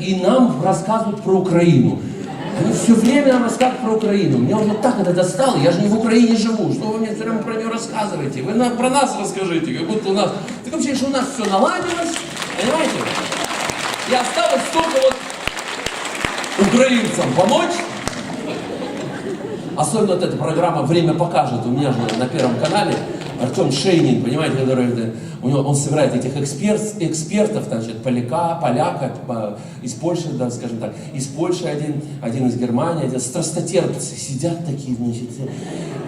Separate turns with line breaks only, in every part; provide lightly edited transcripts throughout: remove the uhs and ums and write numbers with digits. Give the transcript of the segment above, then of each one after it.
и нам рассказывают про Украину. Они все время нам рассказывают про Украину. Меня уже так это достало, я же не в Украине живу. Что вы мне все время про нее рассказываете? Вы нам про нас расскажите, как будто у нас... Такое ощущение, что у нас все наладилось, понимаете? И осталось только вот украинцам помочь. Особенно вот эта программа «Время покажет». У меня же на Первом канале Артем Шейнин, понимаете, который... Он собирает этих экспертов, значит, поляка, из Польши, да, скажем так, из Польши один из Германии, один страстотерпцы сидят такие, значит,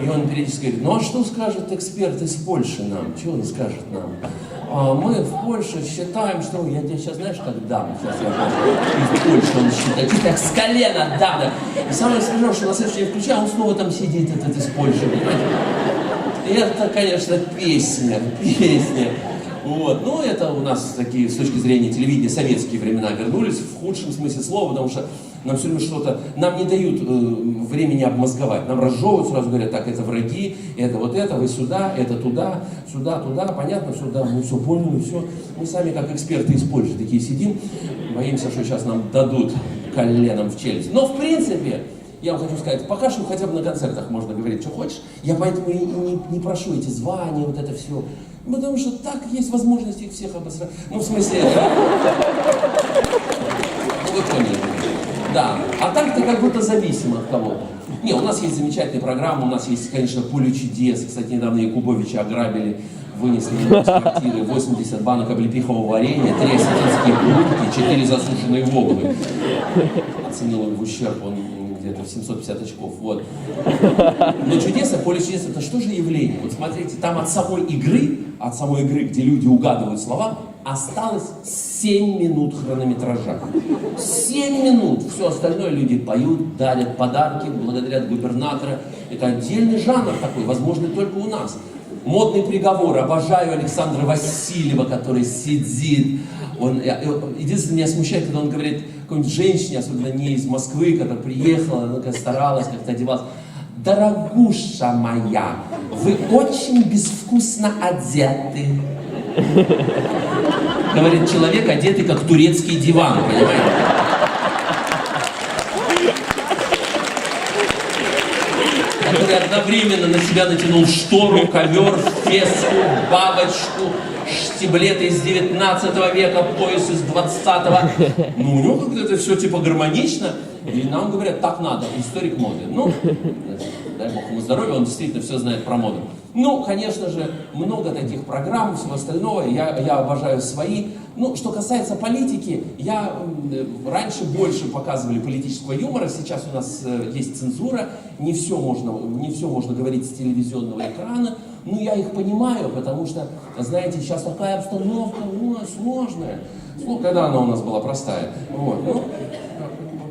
и он периодически говорит, ну а что скажет эксперт из Польши нам? Что он скажет нам? Мы в Польше считаем, что... Я тебе сейчас, знаешь, как дам? Сейчас я из Польши он считает. И так с колена дам. Да. И самое смешное, что на следующий день включаю, он снова там сидит, этот из Польши, понимаете? И это, конечно, песня. Вот. Ну, это у нас такие, с точки зрения телевидения, советские времена вернулись в худшем смысле слова, потому что нам все время что-то, нам не дают времени обмозговать. Нам разжевывают, сразу говорят, так, это враги, это вот это, вы сюда, это туда, сюда, туда, понятно, сюда, мы все поняли, все. Мы сами, как эксперты из Польши, такие сидим, боимся, что сейчас нам дадут коленом в челюсть. Но, в принципе, я вам хочу сказать, пока что хотя бы на концертах можно говорить, что хочешь. Я поэтому и не прошу эти звания, вот это все. Потому что так есть возможность их всех обосрать. Ну, в смысле... Ну, вы поняли. Да. А так ты как будто зависим от кого-то. Не, у нас есть замечательная программа, у нас есть, конечно, поле чудес. Кстати, недавно Якубовича ограбили, вынесли из квартиры 80 банок облепихового варенья, 3 осетинские будки, 4 засушенные воблы. Оценил он в ущерб, он где-то в 750 очков, вот. Но чудеса, поле чудес, это что же явление? Вот смотрите, там от самой игры, где люди угадывают слова, осталось 7 минут хронометража. 7 минут. Все остальное люди поют, дарят подарки, благодарят губернатора. Это отдельный жанр такой, возможно, только у нас. Модный приговор. Обожаю Александра Васильева, который сидит. Единственное, меня смущает, когда он говорит какой-нибудь женщине, особенно не из Москвы, когда приехала, она старалась, как-то одевалась. Дорогуша моя, вы очень безвкусно одеты. Говорит человек, одетый как турецкий диван, понимаете? Который одновременно на себя натянул штору, ковер, феску, бабочку, штиблеты из 19 века, пояс из 20-го. Ну, у него как-то это все типа гармонично. И нам говорят, так надо, историк моды. Ну, дай бог ему здоровья, он действительно все знает про моду. Ну, конечно же, много таких программ, всего остального, я обожаю свои. Ну, что касается политики, раньше больше показывали политического юмора, сейчас у нас есть цензура, не все можно говорить с телевизионного экрана. Ну, я их понимаю, потому что, знаете, сейчас такая обстановка у нас сложная. Ну, когда она у нас была простая. Вот. Ну,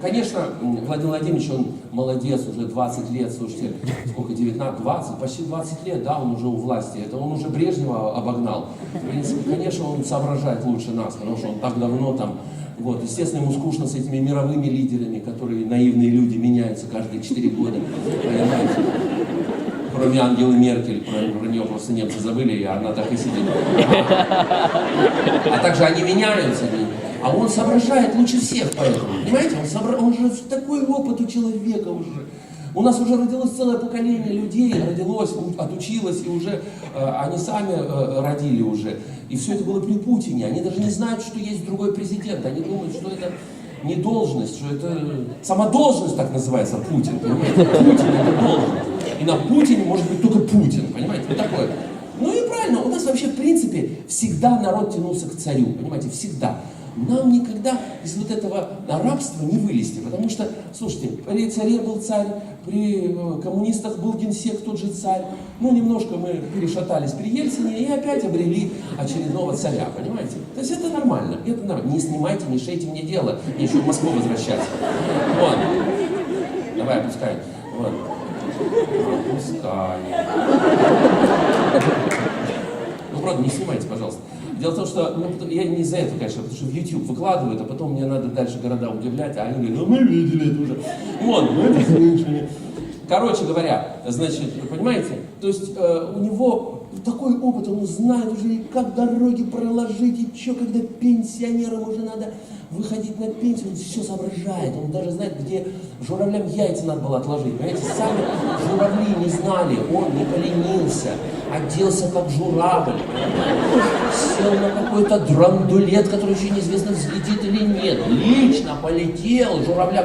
конечно, Владимир Владимирович, он молодец, уже 20 лет, слушайте, сколько, 19, 20, почти 20 лет, да, он уже у власти. Это он уже Брежнева обогнал. В принципе, конечно, он соображает лучше нас, потому что он так давно там. Вот, естественно, ему скучно с этими мировыми лидерами, которые наивные люди, меняются каждые 4 года. Понимаете? Кроме Ангелы Меркель, про нее просто немцы забыли, и она так и сидит. А также они меняются. А он соображает лучше всех, поэтому. Понимаете, он же такой опыт у человека уже. У нас уже родилось целое поколение людей, отучилось, и уже они сами родили уже. И все это было при Путине. Они даже не знают, что есть другой президент. Они думают, что это не должность, что это... Сама должность так называется, Путин, понимаете? Путин — это должность. И на Путине может быть только Путин, понимаете? Вот такое. Ну и правильно, у нас вообще, в принципе, всегда народ тянулся к царю, понимаете, всегда. Нам никогда из вот этого рабства не вылезти, потому что, слушайте, при царе был царь, при коммунистах был генсек, тот же царь. Ну, немножко мы перешатались при Ельцине и опять обрели очередного царя, понимаете? То есть это нормально, это нормально. Не снимайте, не шейте мне дело, мне еще в Москву возвращаться. Вот. Давай, опускай. Вот. Опускай. Ну, правда, не снимайте, пожалуйста. Дело в том, что я не из-за этого, конечно, потому что в YouTube выкладывают, а потом мне надо дальше города удивлять, а они говорят, ну мы видели это уже. Вот, мы это слышали. Короче говоря, значит, понимаете, то есть у него такой опыт, он знает уже, как дороги проложить, и что, когда пенсионерам уже надо выходить на пенсию, он все соображает, он даже знает, где журавлям яйца надо было отложить. Понимаете, сами журавли не знали, он не поленился, оделся как журавль, сел на какой-то драндулет, который еще неизвестно, взлетит или нет, лично полетел, журавли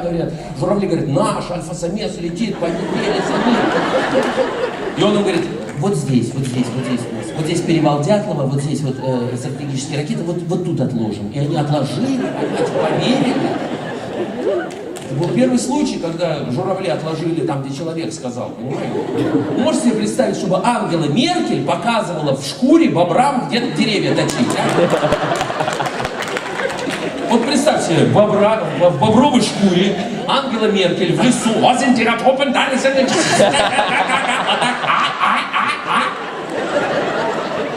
говорят, наш альфа-самец летит, полетели за ним. И он им говорит, вот здесь перевал Дятлова, вот здесь вот стратегические ракеты, вот тут отложим. И они отложили, понимаете, поверили. Это был первый случай, когда журавли отложили там, где человек сказал, понимаете? Можете себе представить, чтобы Ангела Меркель показывала в шкуре бобрам, где деревья точить, а? Вот представь себе, в бобровой шкуре Ангела Меркель в лесу.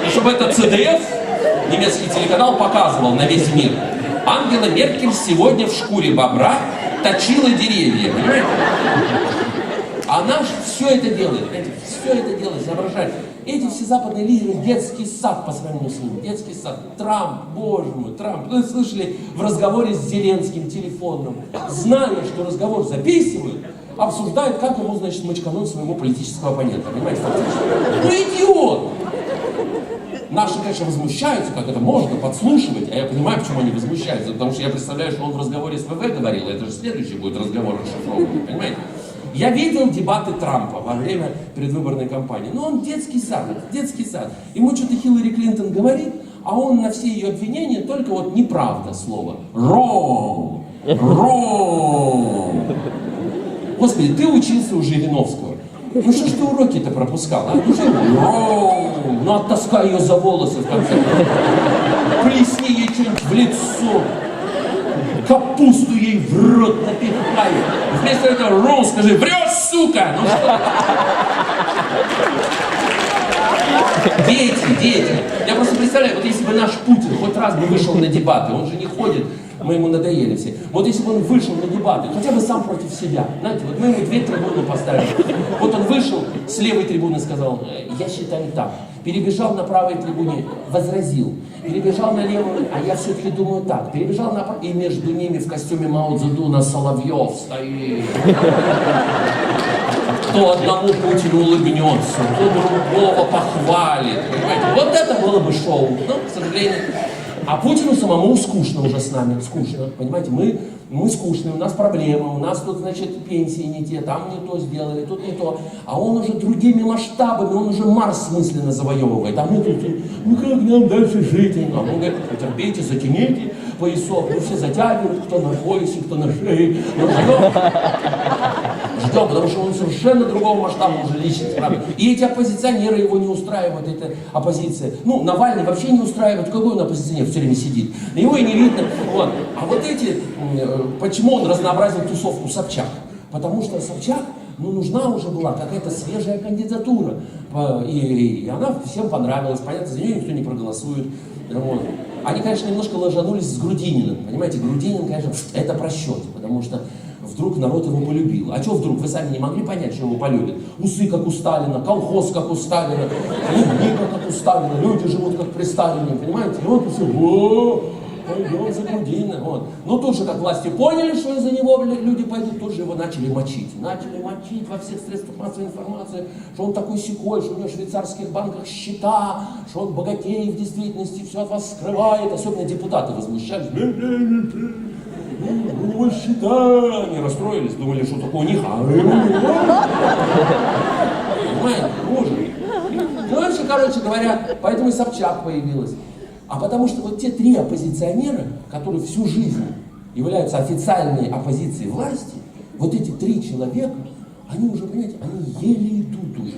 И чтобы этот ЦДФ, немецкий телеканал, показывал на весь мир. Ангела Меркель сегодня в шкуре бобра точила деревья, понимаете? Она же все это делает, соображает. Эти все западные лидеры детский сад по сравнению с ним. Детский сад. Трамп, боже мой, Трамп. Вы слышали в разговоре с Зеленским телефонным, зная, что разговор записывают, обсуждают, как ему, значит, мочкануть своему политического оппонента. Понимаете, фактически. Ну, идиот! Наши, конечно, возмущаются, как это можно подслушивать, а я понимаю, почему они возмущаются, потому что я представляю, что он в разговоре с ВВ говорил, это же следующий будет разговор расшифрованный, понимаете? Я видел дебаты Трампа во время предвыборной кампании. Но он детский сад. Ему что-то Хиллари Клинтон говорит, а он на все ее обвинения только вот неправда слово. Wrong. Господи, ты учился у Жириновского. Ну что ж ты уроки-то пропускал, а? Ну оттаскай ее за волосы в конце. Плесни ей что-нибудь в лицо. Капусту ей в рот напихай. Вместо этого ром скажи, врешь, сука! Ну что? Дети. Я просто представляю, вот если бы наш Путин хоть раз бы вышел на дебаты, он же не ходит, мы ему надоели все. Вот если бы он вышел на дебаты, хотя бы сам против себя, знаете, вот мы ему 2 трибуны поставили. Вот он вышел, с левой трибуны сказал, я считаю так. Перебежал на правой трибуне, возразил. Перебежал на левую, а я все-таки думаю так. Перебежал на правую, и между ними в костюме Мао Цзэдуна Соловьев стоит. Кто одному Путину улыбнется, кто другого похвалит. Понимаете? Вот это было бы шоу. Но, к сожалению. А Путину самому скучно уже с нами. Скучно. Понимаете, мы скучные, у нас проблемы, у нас тут, значит, пенсии не те, там не то сделали, тут не то. А он уже другими масштабами, он уже Марс мысленно завоевывает. А мы тут, ну как нам дальше жить? А он говорит, потерпите, затяните поясок. Ну все затягивают, кто на поясе, кто на шее. Но ждем, потому что он совершенно другого масштаба уже личность, правда. И эти оппозиционеры его не устраивают, эта оппозиция. Ну, Навальный вообще не устраивает, какой он оппозиционер все время сидит. Его и не видно. Вот. А вот эти, почему он разнообразил тусовку Собчак? Потому что Собчак, ну, нужна уже была какая-то свежая кандидатура. И она всем понравилась, понятно, за нее никто не проголосует. Вот. Они, конечно, немножко ложанулись с Грудининым. Понимаете, Грудинин, конечно, это просчет, потому что вдруг народ его полюбил. А что вдруг? Вы сами не могли понять, что его полюбят? Усы, как у Сталина, колхоз, как у Сталина, клубника, как у Сталина, люди живут, как при Сталине, понимаете? И он все, пойдем за Грудининым. Вот. Но тут же, как власти поняли, что из-за него люди пойдут, тут же его начали мочить. Начали мочить во всех средствах массовой информации, что он такой сякой, что у него в швейцарских банках счета, что он богатей в действительности, все от вас скрывает. Особенно депутаты возмущались. У него счета. Они расстроились, думали, что такое у них. Понимаете? Боже. Ну, вообще, короче говоря, поэтому и Собчак появилась. А потому что вот те 3 оппозиционера, которые всю жизнь являются официальной оппозицией власти, вот эти 3 человека, они уже, понимаете, они еле идут уже.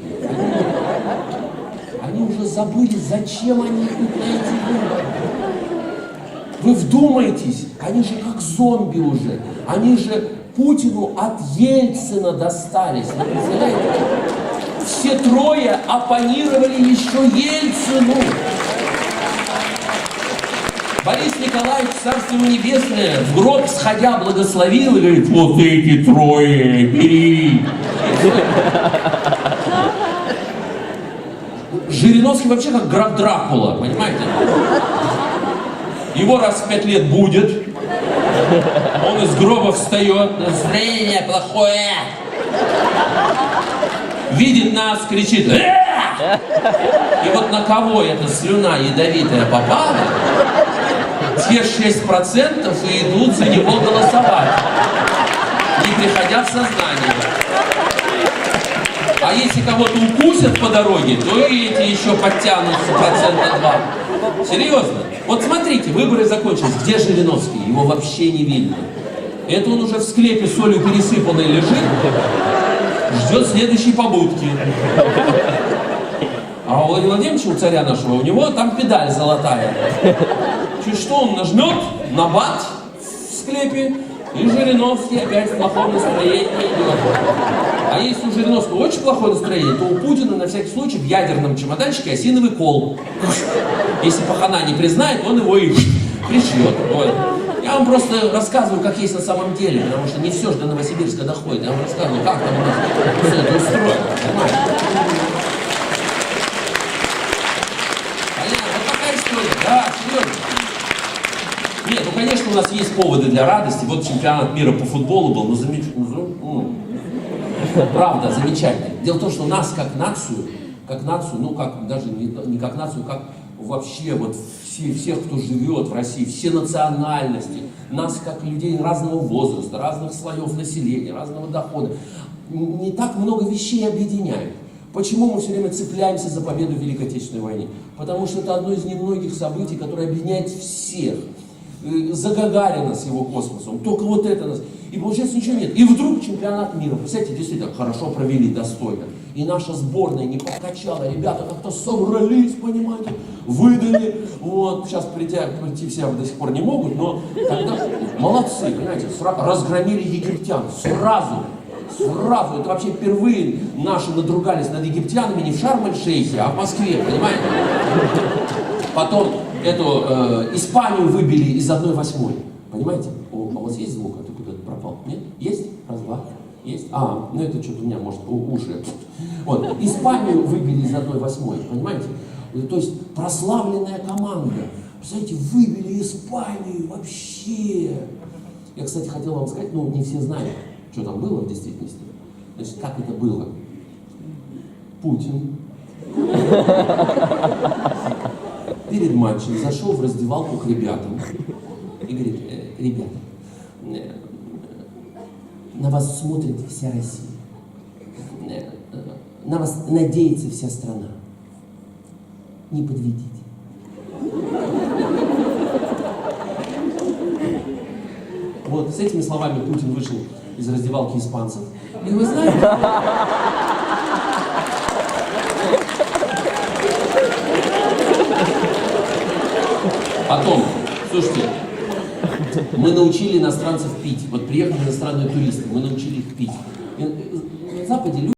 Они уже забыли, зачем они идут на эти выборы. Вы вдумайтесь, они же как зомби уже. Они же Путину от Ельцина достались. Вы представляете? Все 3 оппонировали еще Ельцину. Борис Николаевич, царство ему небесное, в гроб сходя благословил и говорит, вот эти 3, бери. Жириновский вообще как граф Дракула, понимаете? Его раз в 5 лет будет, Он из гроба встает, настроение плохое. Видит нас, кричит. И вот на кого эта слюна ядовитая попала, те 6% и идут за него голосовать, не приходя в сознание. А если кого-то укусят по дороге, то и эти еще подтянутся 2%. Серьезно? Вот смотрите, выборы закончились. Где Жириновский? Его вообще не видно. Это он уже в склепе солью пересыпанной лежит, ждет следующей побудки. А у Владимира Владимировича, у царя нашего, у него там педаль золотая. Чуть что он нажмет на бат в склепе, и Жириновский опять в плохом настроении идет. А если у Жириновского очень плохое настроение, то у Путина на всякий случай в ядерном чемоданчике осиновый кол. Если пахана не признает, он его и пришьет. Вот. Я вам просто рассказываю, как есть на самом деле, потому что не все же до Новосибирска доходит. Я вам рассказываю, как там у нас все это устроено. Понимаете? Понятно? Вот такая история. Да, серьезно. Нет, ну конечно у нас есть поводы для радости. Вот чемпионат мира по футболу был, ну замечательно. Правда, замечательно. Дело в том, что нас как нацию, ну как даже не как нацию, как вообще вот всех, кто живет в России, все национальности, нас как людей разного возраста, разных слоев населения, разного дохода, не так много вещей объединяет. Почему мы все время цепляемся за победу в Великой Отечественной войне? Потому что это одно из немногих событий, которое объединяет всех. За Гагарина с его космосом, только вот это нас. И получается ничего нет. И вдруг чемпионат мира. Представляете, действительно хорошо провели, достойно. И наша сборная не подкачала. Ребята как-то собрались, понимаете, выдали. Вот, сейчас прийти все до сих пор не могут, но тогда молодцы, понимаете, разгромили египтян сразу. Сразу. Это вообще впервые наши надругались над египтянами не в Шарм-эль-Шейхе, а в Москве, понимаете? Потом эту Испанию выбили из 1/8. Понимаете? У вас есть звук? А ты куда-то пропал? Нет? Есть? Раз, два. Есть? А, ну это что-то у меня, может, уши. Вот. Испанию выбили из 1/8. Понимаете? То есть прославленная команда. Представляете, выбили Испанию вообще. Я, кстати, хотел вам сказать, ну не все знают, что там было в действительности. Значит, как это было? Путин перед матчем зашел в раздевалку к ребятам и говорит: ребята, на вас смотрит вся Россия, на вас надеется вся страна, не подведите. Вот с этими словами Путин вышел из раздевалки испанцев. И вы знаете... Потом, слушайте, мы научили иностранцев пить. Вот приехали иностранные туристы, мы научили их пить. На Западе люди